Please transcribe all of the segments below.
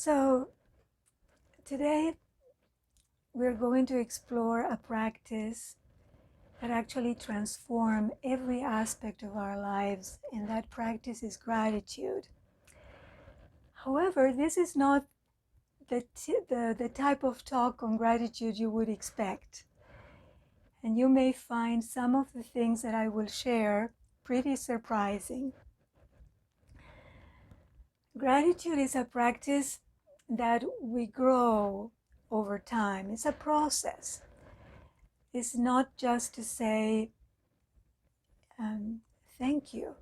So today we're going to explore a practice that actually transforms every aspect of our lives, and that practice is gratitude. However, this is not the type of talk on gratitude you would expect. And you may find some of the things that I will share pretty surprising. Gratitude is a practice that we grow over time. It's a process. It's not just to say thank you.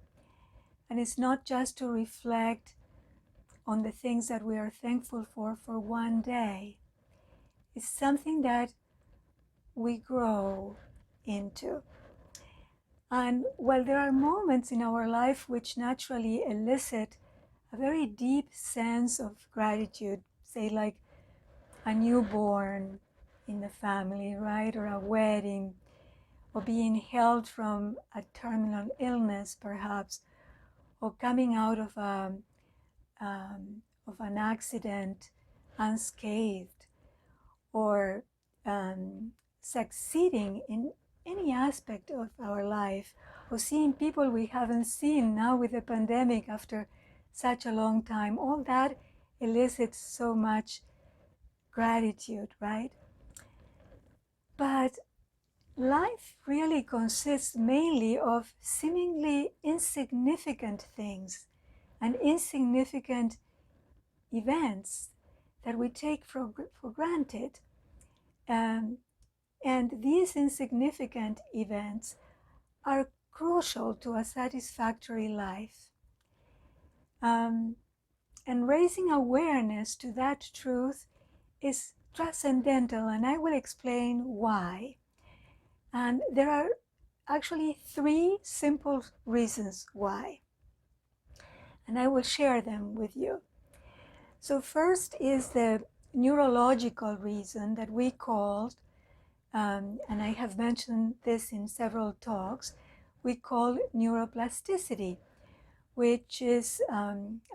And it's not just to reflect on the things that we are thankful for one day. It's something that we grow into. And while there are moments in our life which naturally elicit a very deep sense of gratitude, say like a newborn in the family, right? Or a wedding, or being held from a terminal illness perhaps, or coming out of an accident unscathed, or succeeding in any aspect of our life, or seeing people we haven't seen now with the pandemic after such a long time. All that elicits so much gratitude, right? But life really consists mainly of seemingly insignificant things and insignificant events that we take for granted. And these insignificant events are crucial to a satisfactory life. And raising awareness to that truth is transcendental, and I will explain why. And there are actually three simple reasons why, and I will share them with you. So first is the neurological reason that we called, and I have mentioned this in several talks, we call neuroplasticity, which is,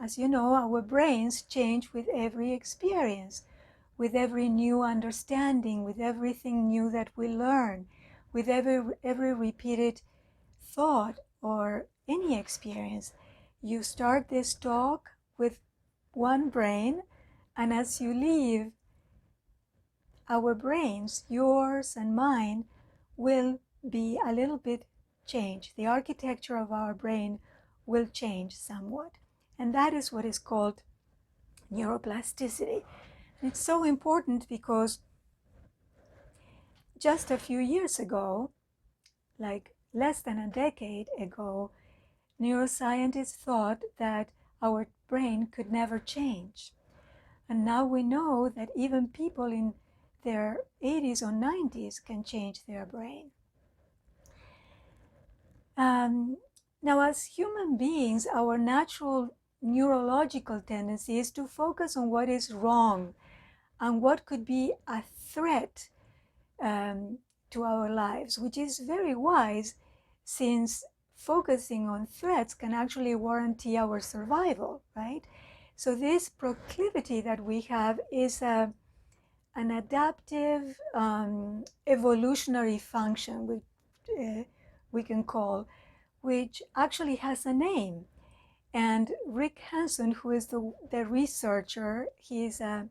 as you know, our brains change with every experience, with every new understanding, with everything new that we learn, with every repeated thought or any experience. You start this talk with one brain, and as you leave, our brains, yours and mine, will be a little bit changed. The architecture of our brain will change somewhat. And that is what is called neuroplasticity. And it's so important because just a few years ago, like less than a decade ago, neuroscientists thought that our brain could never change. And now we know that even people in their 80s or 90s can change their brain. Now, as human beings, our natural neurological tendency is to focus on what is wrong and what could be a threat to our lives, which is very wise, since focusing on threats can actually warranty our survival, right? So this proclivity that we have is an adaptive evolutionary function, we can call, which actually has a name. And Rick Hanson, who is the researcher, he's a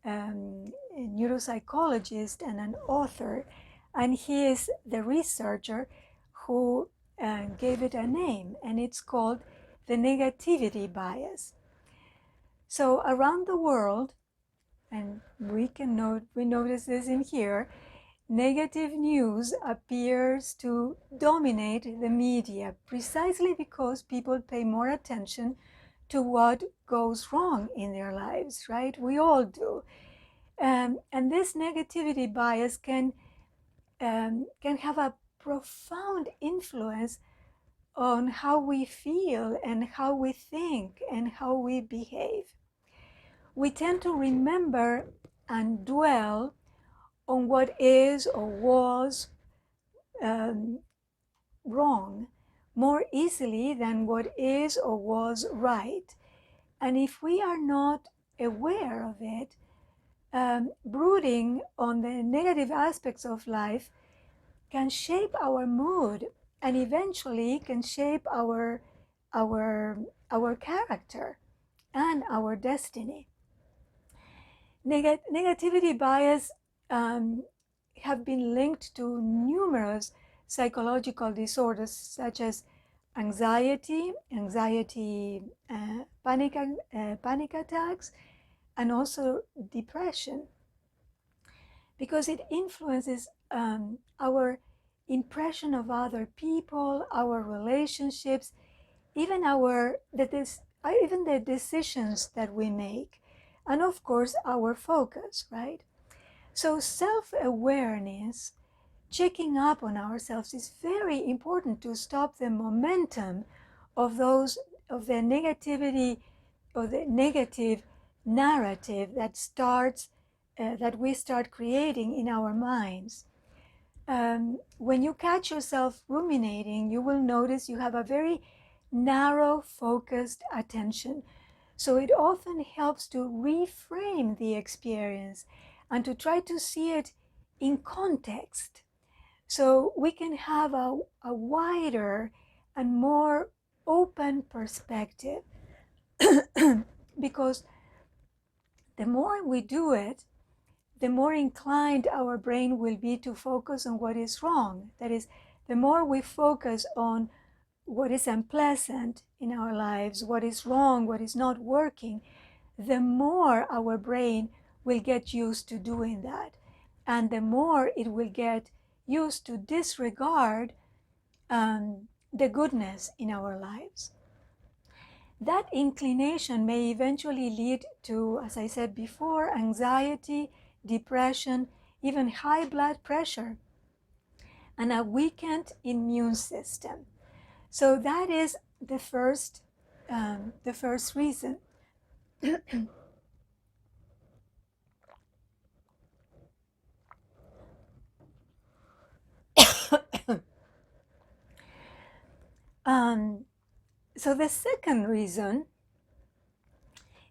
neuropsychologist and an author, and he is the researcher who gave it a name, and it's called the negativity bias. So around the world, and we notice this in here, negative news appears to dominate the media precisely because people pay more attention to what goes wrong in their lives, right? We all do. And this negativity bias can have a profound influence on how we feel and how we think and how we behave. We tend to remember and dwell on what is or was wrong more easily than what is or was right. And if we are not aware of it, brooding on the negative aspects of life can shape our mood and eventually can shape our character and our destiny. Negativity bias have been linked to numerous psychological disorders such as anxiety, panic attacks, and also depression, because it influences our impression of other people, our relationships, even even the decisions that we make, and of course our focus, right? So self-awareness, checking up on ourselves, is very important to stop the momentum of the negativity, or the negative narrative that we start creating in our minds. When you catch yourself ruminating, you will notice you have a very narrow, focused attention. So it often helps to reframe the experience and to try to see it in context, so we can have a wider and more open perspective. Because the more we do it, the more inclined our brain will be to focus on what is wrong. That is, the more we focus on what is unpleasant in our lives, what is wrong, what is not working, the more our brain will get used to doing that. And the more it will get used to disregard the goodness in our lives. That inclination may eventually lead to, as I said before, anxiety, depression, even high blood pressure, and a weakened immune system. So that is the first reason. So the second reason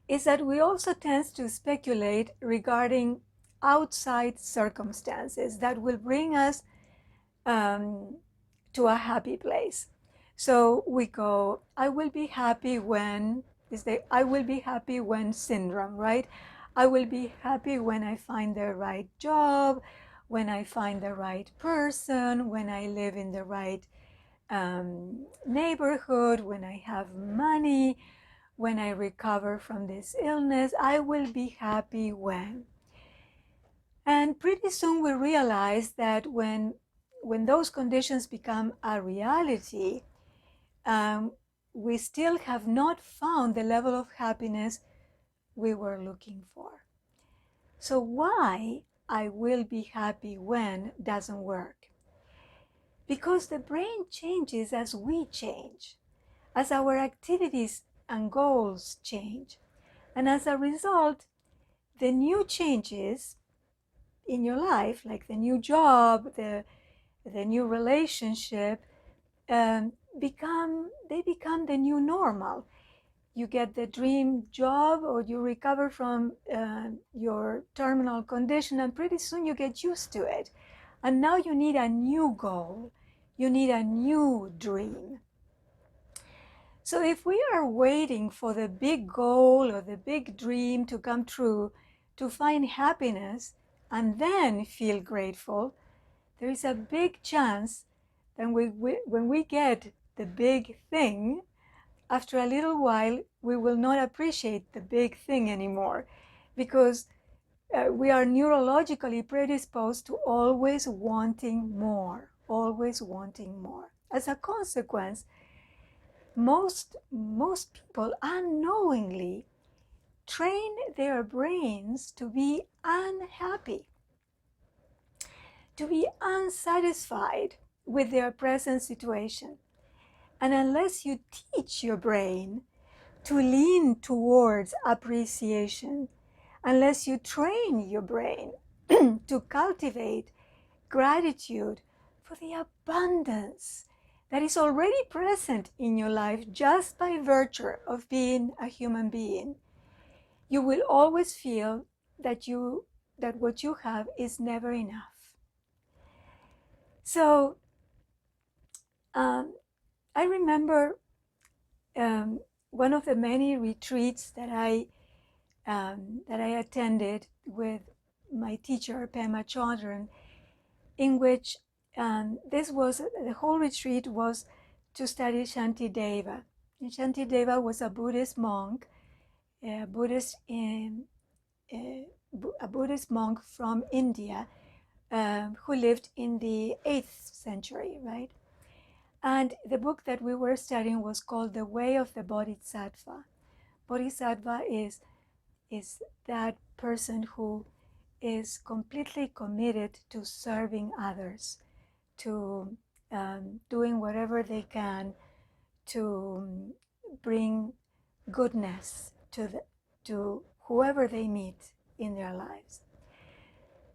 is that we also tend to speculate regarding outside circumstances that will bring us to a happy place. So we go, I will be happy when, is the I will be happy when syndrome, right? I will be happy when I find the right job, when I find the right person, when I live in the right neighborhood, when I have money, when I recover from this illness. I will be happy when. And pretty soon we realize that when those conditions become a reality, we still have not found the level of happiness we were looking for. So why I will be happy when doesn't work? Because the brain changes as we change, as our activities and goals change. And as a result, the new changes in your life, like the new job, the new relationship, become the new normal. You get the dream job, or you recover from your terminal condition, and pretty soon you get used to it. And now you need a new goal. You need a new dream. So if we are waiting for the big goal or the big dream to come true to find happiness and then feel grateful, there is a big chance that when we get the big thing, after a little while, we will not appreciate the big thing anymore, because we are neurologically predisposed to always wanting more, always wanting more. As a consequence, most people unknowingly train their brains to be unhappy, to be unsatisfied with their present situation. And unless you teach your brain to lean towards appreciation, unless you train your brain to cultivate gratitude for the abundance that is already present in your life just by virtue of being a human being, you will always feel that what you have is never enough. So I remember one of the many retreats that I attended with my teacher Pema Chodron, in which the whole retreat was to study Shantideva. And Shantideva was a Buddhist monk, a Buddhist monk from India, who lived in the 8th century, right? And the book that we were studying was called The Way of the Bodhisattva. Bodhisattva is that person who is completely committed to serving others, to doing whatever they can to bring goodness to whoever they meet in their lives.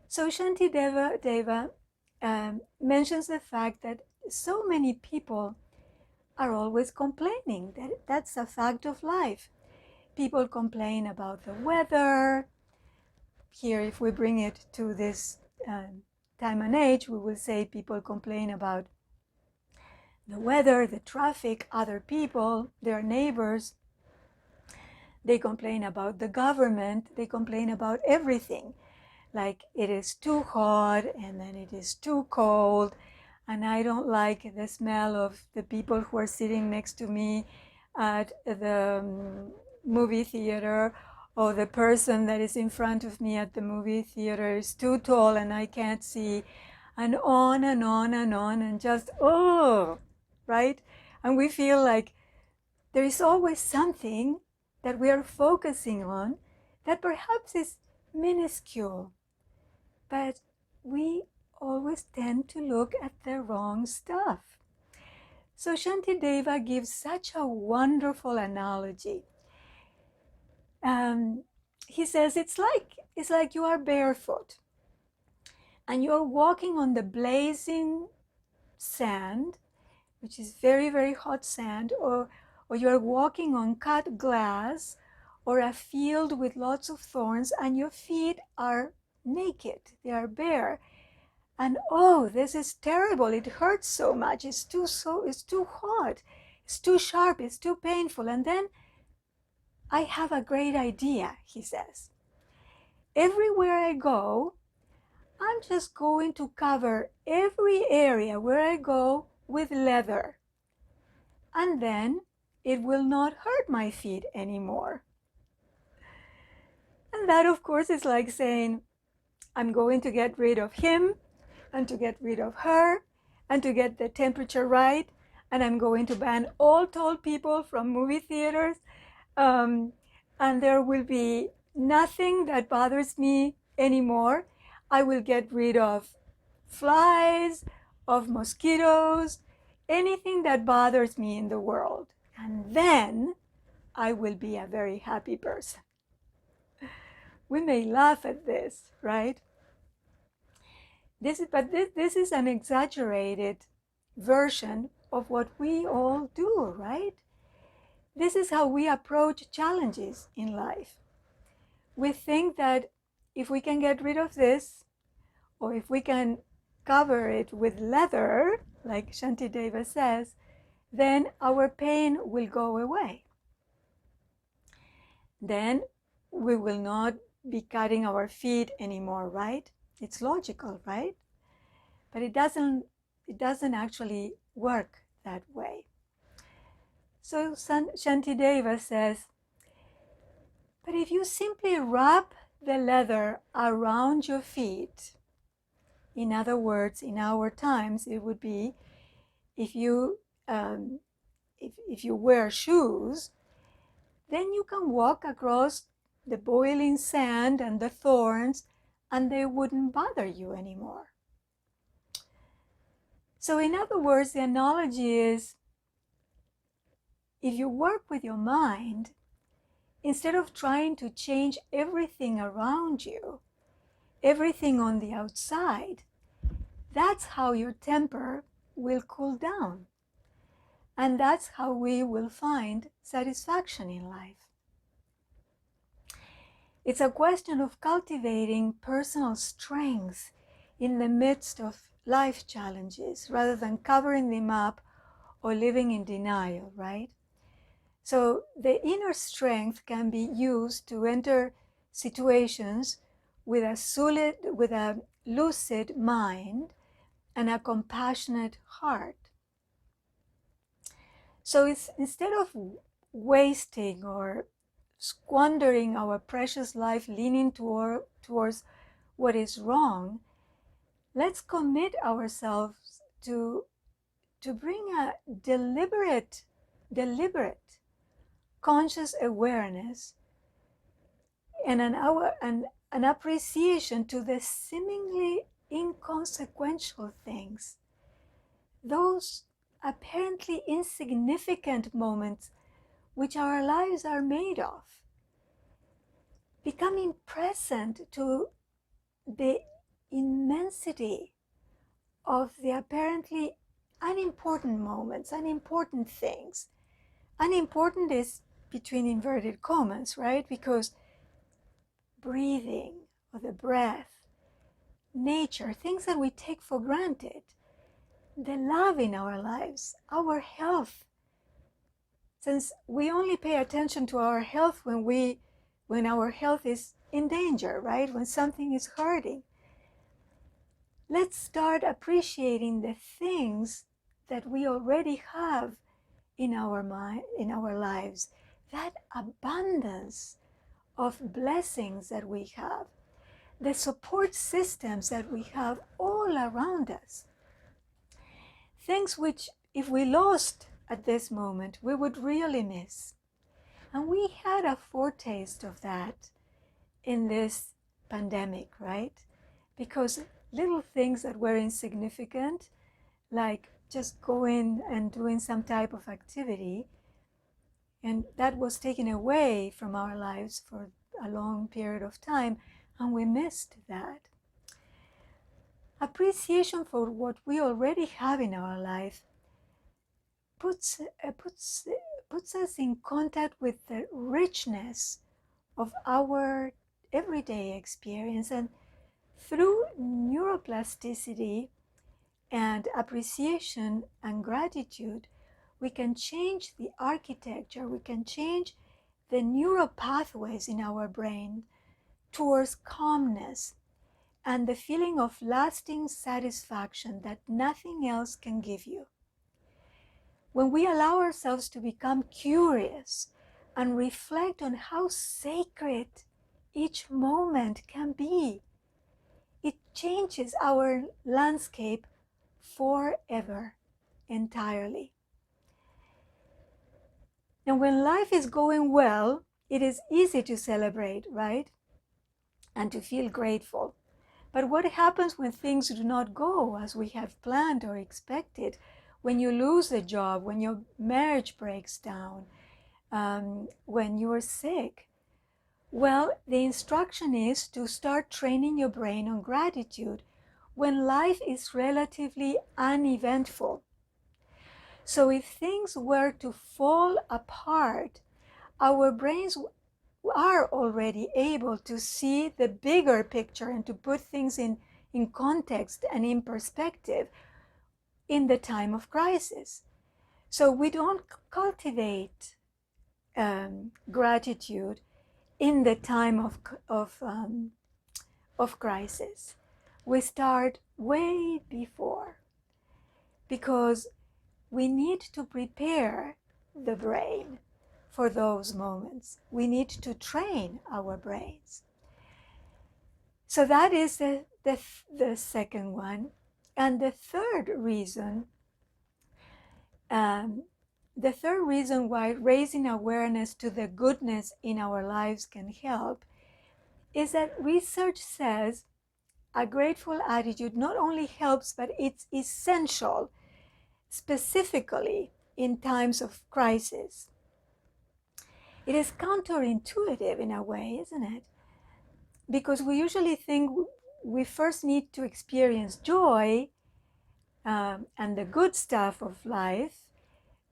So Shantideva mentions the fact that so many people are always complaining. That's a fact of life. People complain about the weather. Here, if we bring it to this time and age, we will say people complain about the weather, the traffic, other people, their neighbors. They complain about the government. They complain about everything. Like it is too hot and then it is too cold. And I don't like the smell of the people who are sitting next to me at the movie theater, or the person that is in front of me at the movie theater is too tall and I can't see, and on and on and on, and just, oh, right? And we feel like there is always something that we are focusing on that perhaps is minuscule, but we always tend to look at the wrong stuff. So Shantideva gives such a wonderful analogy. He says it's like you are barefoot and you're walking on the blazing sand, which is very, very hot sand, or you're walking on cut glass or a field with lots of thorns, and your feet are naked, they are bare. And oh, this is terrible, it hurts so much, it's too hot, it's too sharp, it's too painful. And then I have a great idea, he says. Everywhere I go, I'm just going to cover every area where I go with leather. And then it will not hurt my feet anymore. And that, of course, is like saying, I'm going to get rid of him and to get rid of her and to get the temperature right. And I'm going to ban all tall people from movie theaters. And there will be nothing that bothers me anymore. I will get rid of flies, of mosquitoes, anything that bothers me in the world. And then I will be a very happy person. We may laugh at this, right? This is an exaggerated version of what we all do, right? This is how we approach challenges in life. We think that if we can get rid of this, or if we can cover it with leather, like Shantideva says, then our pain will go away. Then we will not be cutting our feet anymore, right? It's logical, right? But it doesn't actually work that way. So Shantideva says, but if you simply wrap the leather around your feet, in other words, in our times, it would be if you wear shoes, then you can walk across the boiling sand and the thorns, and they wouldn't bother you anymore. So in other words, the analogy is, if you work with your mind, instead of trying to change everything around you, everything on the outside, that's how your temper will cool down. And that's how we will find satisfaction in life. It's a question of cultivating personal strength in the midst of life challenges rather than covering them up or living in denial, right? So the inner strength can be used to enter situations with a lucid mind and a compassionate heart. So it's, instead of wasting or squandering our precious life leaning towards what is wrong, let's commit ourselves to bring a deliberate conscious awareness and an appreciation to the seemingly inconsequential things, those apparently insignificant moments which our lives are made of. Becoming present to the immensity of the apparently unimportant moments, unimportant things. Unimportant is between inverted commas, right? Because breathing or the breath, nature, things that we take for granted, the love in our lives, our health. Since we only pay attention to our health when our health is in danger, right? When something is hurting. Let's start appreciating the things that we already have in our mind, in our lives, that abundance of blessings that we have, the support systems that we have all around us, things which if we lost at this moment we would really miss. And we had a foretaste of that in this pandemic, right? Because little things that were insignificant, like just going and doing some type of activity, and that was taken away from our lives for a long period of time, and we missed that. Appreciation for what we already have in our life puts us in contact with the richness of our everyday experience, and through neuroplasticity and appreciation and gratitude, we can change the architecture, we can change the neural pathways in our brain towards calmness and the feeling of lasting satisfaction that nothing else can give you. When we allow ourselves to become curious and reflect on how sacred each moment can be, it changes our landscape forever, entirely. And when life is going well, it is easy to celebrate, right? And to feel grateful. But what happens when things do not go as we have planned or expected? When you lose a job, when your marriage breaks down, when you are sick? Well, the instruction is to start training your brain on gratitude when life is relatively uneventful. So if things were to fall apart, our brains are already able to see the bigger picture and to put things in context and in perspective in the time of crisis. So we don't cultivate gratitude in the time of crisis. We start way before, because we need to prepare the brain for those moments. We need to train our brains. So that is the second one. And the third reason why raising awareness to the goodness in our lives can help is that research says a grateful attitude not only helps, but it's essential, specifically in times of crisis. It is counterintuitive in a way, isn't it? Because we usually think we first need to experience joy and the good stuff of life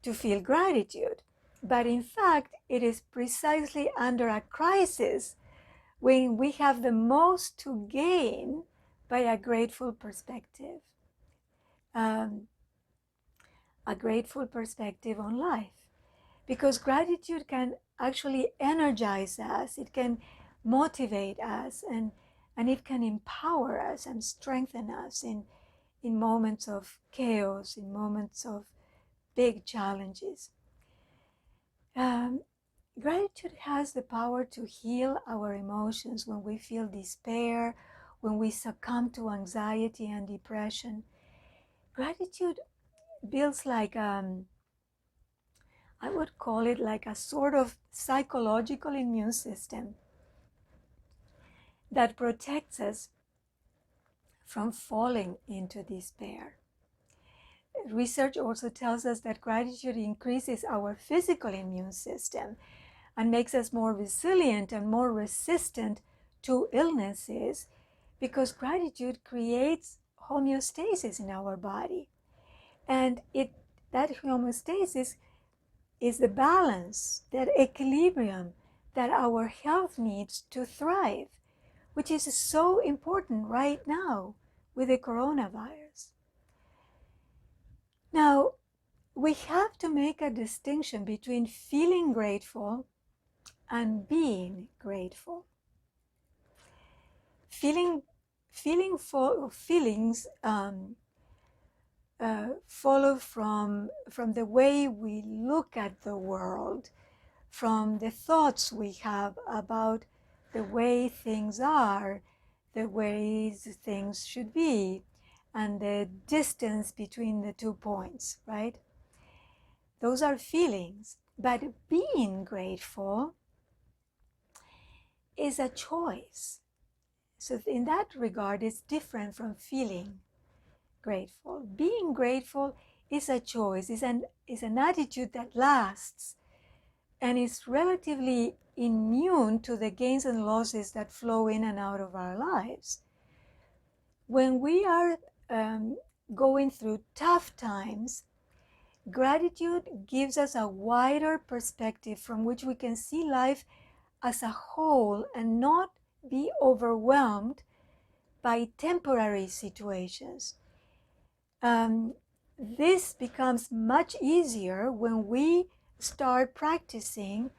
to feel gratitude. But in fact, it is precisely under a crisis when we have the most to gain by a grateful perspective, um, a grateful perspective on life. Because gratitude can actually energize us, it can motivate us, and it can empower us and strengthen us in moments of chaos, in moments of big challenges. Gratitude has the power to heal our emotions when we feel despair, when we succumb to anxiety and depression. Gratitude builds like I would call it like a sort of psychological immune system that protects us from falling into despair. Research also tells us that gratitude increases our physical immune system and makes us more resilient and more resistant to illnesses, because gratitude creates homeostasis in our body. And that homeostasis is the balance, that equilibrium that our health needs to thrive, which is so important right now with the coronavirus. Now, we have to make a distinction between feeling grateful and being grateful. Feelings follow from the way we look at the world, from the thoughts we have about the way things are, the ways things should be, and the distance between the 2 points, right? Those are feelings. But being grateful is a choice. So in that regard, it's different from feeling grateful. Being grateful is a choice, is an attitude that lasts and is relatively immune to the gains and losses that flow in and out of our lives. When we are going through tough times, gratitude gives us a wider perspective from which we can see life as a whole and not be overwhelmed by temporary situations. This becomes much easier when we start practicing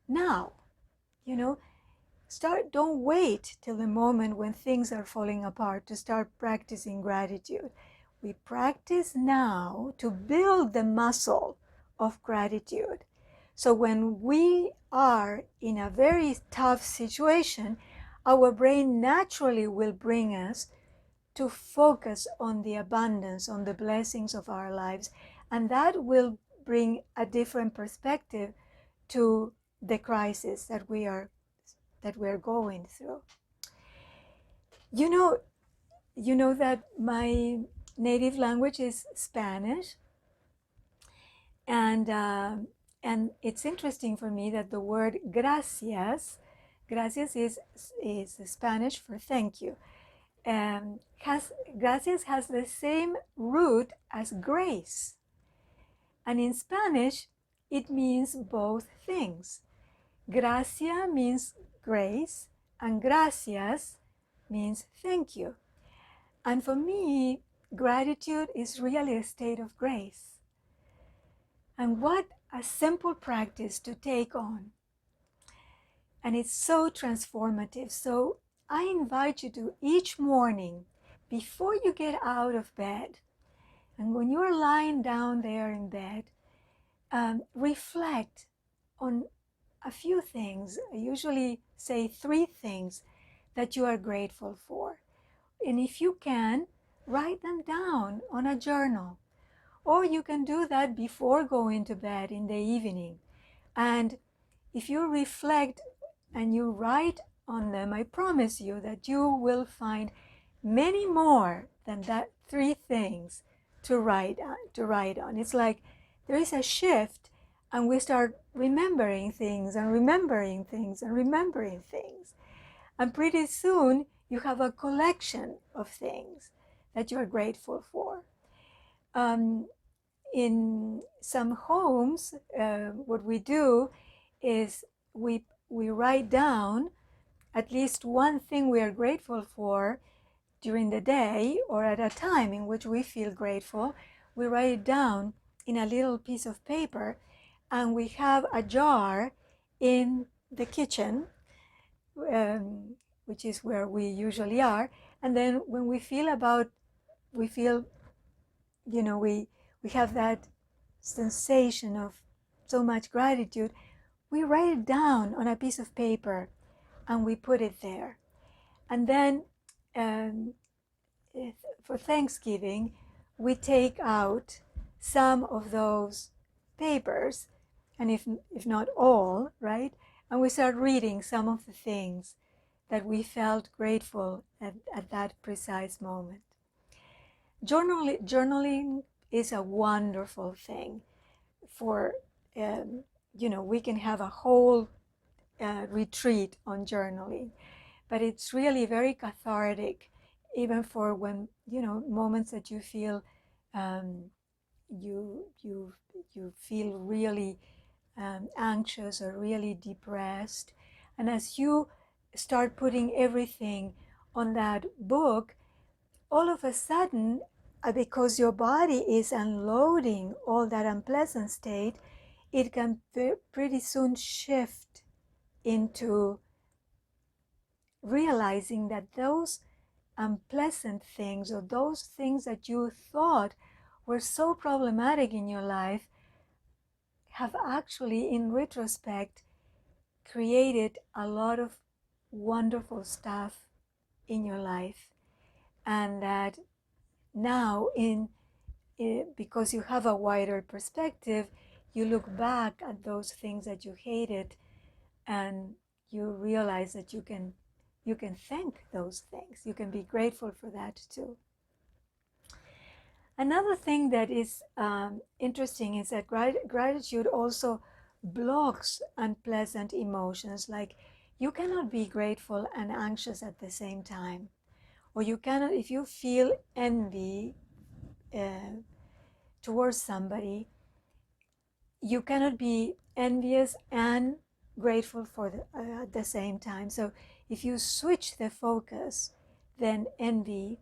now. Don't wait till the moment when things are falling apart to start practicing gratitude. We practice now to build the muscle of gratitude. So when we are in a very tough situation, our brain naturally will bring us to focus on the abundance, on the blessings of our lives. And that will bring a different perspective to the crisis that we're going through. You know that my native language is Spanish, and it's interesting for me that the word gracias is Spanish for thank you. Gracias has the same root as grace, and in Spanish it means both things. Gracia means grace, and gracias means thank you. And for me, gratitude is really a state of grace. And what a simple practice to take on. And it's so transformative. So I invite you to each morning, before you get out of bed, and when you're lying down there in bed, reflect on a few things. I usually say 3 things that you are grateful for. And if you can, write them down on a journal. Or you can do that before going to bed in the evening. And if you reflect and you write on them, I promise you that you will find many more than that 3 things to write on. It's like there is a shift, and we start remembering things and remembering things and remembering things. And pretty soon you have a collection of things that you are grateful for. In some homes, what we do is we write down at least one thing we are grateful for during the day or at a time in which we feel grateful, we write it down in a little piece of paper, and we have a jar in the kitchen, which is where we usually are. And then when we feel, we have that sensation of so much gratitude, we write it down on a piece of paper and we put it there. And then um, for Thanksgiving, we take out some of those papers, and if not all, right? And we start reading some of the things that we felt grateful at that precise moment. Journaling is a wonderful thing for, we can have a whole retreat on journaling, but it's really very cathartic, even for when, moments that you feel you feel really anxious or really depressed. And as you start putting everything on that book, all of a sudden, because your body is unloading all that unpleasant state, it can pretty soon shift into realizing that those unpleasant things, or those things that you thought were so problematic in your life, have actually, in retrospect, created a lot of wonderful stuff in your life. And that now, because you have a wider perspective, you look back at those things that you hated, and you realize that you can thank those things. You can be grateful for that too. Another thing that is interesting is that gratitude also blocks unpleasant emotions. Like, you cannot be grateful and anxious at the same time. Or you cannot, if you feel envy towards somebody, you cannot be envious and grateful for at the same time. So if you switch the focus, then envy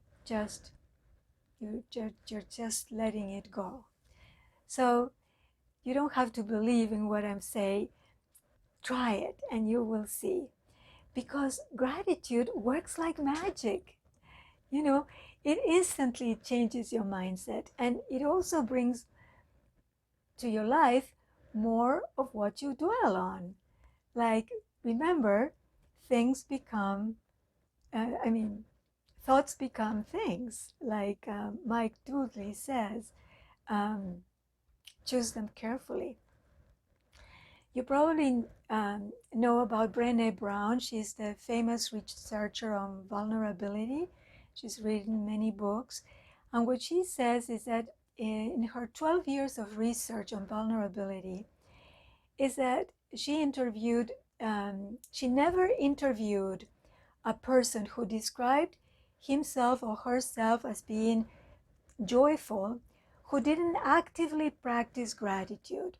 you're just letting it go. So you don't have to believe in what I'm saying. Try it and you will see. Because gratitude works like magic. It instantly changes your mindset, and it also brings to your life more of what you dwell on. Like, remember, things become, thoughts become things. Like Mike Doodley says, choose them carefully. You probably know about Brené Brown. She's the famous researcher on vulnerability. She's written many books. And what she says is that in her 12 years of research on vulnerability, is that she never interviewed a person who described himself or herself as being joyful, who didn't actively practice gratitude.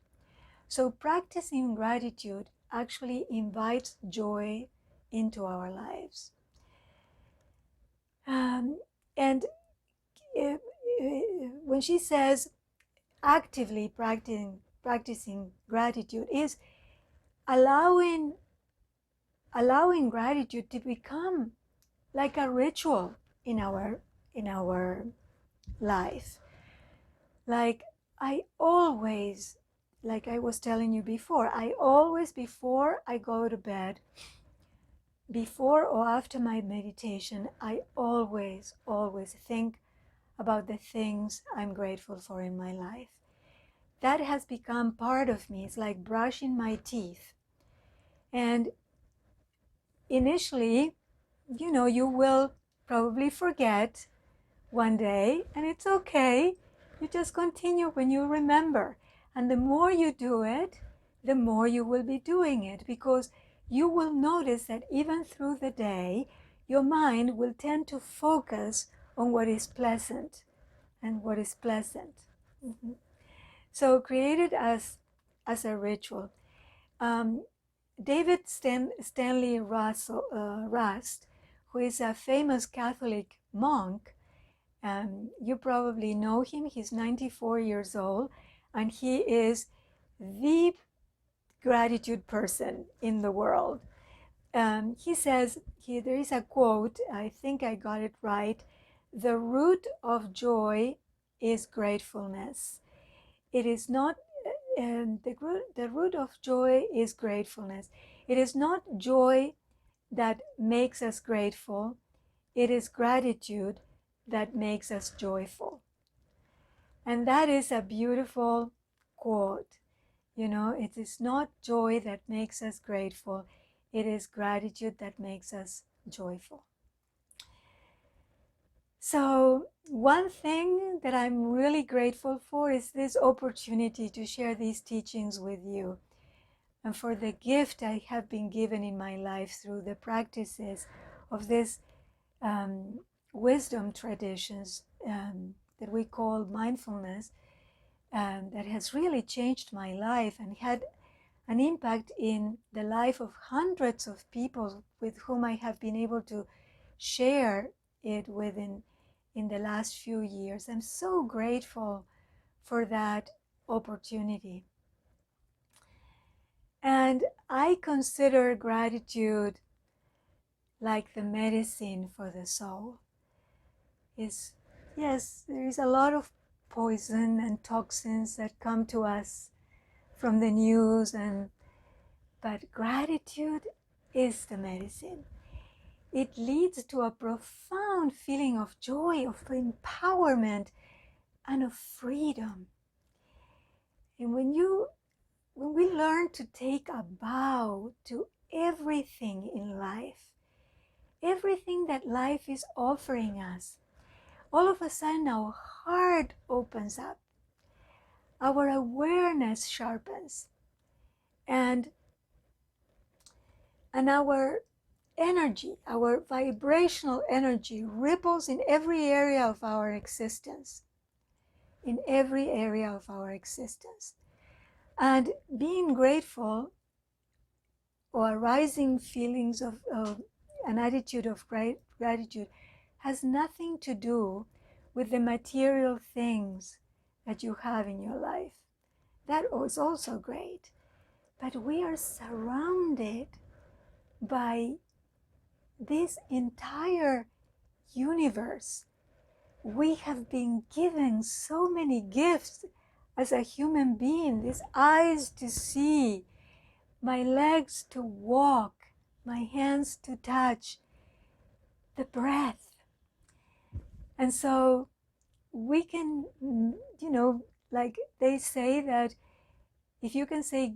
So practicing gratitude actually invites joy into our lives. And when she says actively practicing gratitude, is allowing gratitude to become like a ritual in our life. Like, I always, like I was telling you before, before I go to bed, before or after my meditation, I always think about the things I'm grateful for in my life. That has become part of me. It's like brushing my teeth. And initially, you will probably forget one day, and it's okay. You just continue when you remember. And the more you do it, the more you will be doing it, because you will notice that even through the day, your mind will tend to focus on what is pleasant and what is pleasant. So create it as a ritual. David Stanley Rust, who is a famous Catholic monk, you probably know him. He's 94 years old, and he is the gratitude person in the world. He says, there is a quote, I think I got it right: the root of joy is gratefulness. It is not, the root of joy is gratefulness. It is not joy that makes us grateful, it is gratitude that makes us joyful. And that is a beautiful quote. You know, it is not joy that makes us grateful, it is gratitude that makes us joyful. So one thing that I'm really grateful for is this opportunity to share these teachings with you, and for the gift I have been given in my life through the practices of this wisdom traditions that we call mindfulness, that has really changed my life and had an impact in the life of hundreds of people with whom I have been able to share it within in the last few years. I'm so grateful for that opportunity. And I consider gratitude like the medicine for the soul. Yes, there is a lot of poison and toxins that come to us from the news, but gratitude is the medicine. It leads to a profound feeling of joy, of empowerment, and of freedom. And when we learn to take a bow to everything in life, everything that life is offering us, all of a sudden our heart opens up, our awareness sharpens, and our energy, our vibrational energy ripples in every area of our existence, in every area of our existence. And being grateful, or arising feelings of an attitude of gratitude, has nothing to do with the material things that you have in your life. That is also great. But we are surrounded by this entire universe. We have been given so many gifts as a human being: these eyes to see, my legs to walk, my hands to touch, the breath. And so we can, like they say that if you can say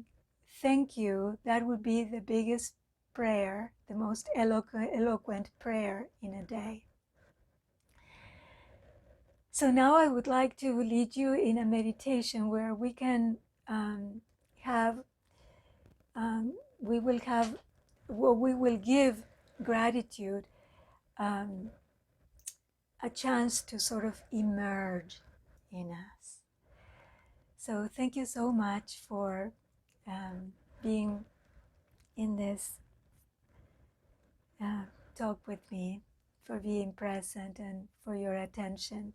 thank you, that would be the biggest prayer, the most eloquent prayer in a day. So now I would like to lead you in a meditation where we can we will give gratitude a chance to sort of emerge in us. So thank you so much for being in this talk with me, for being present, and for your attention.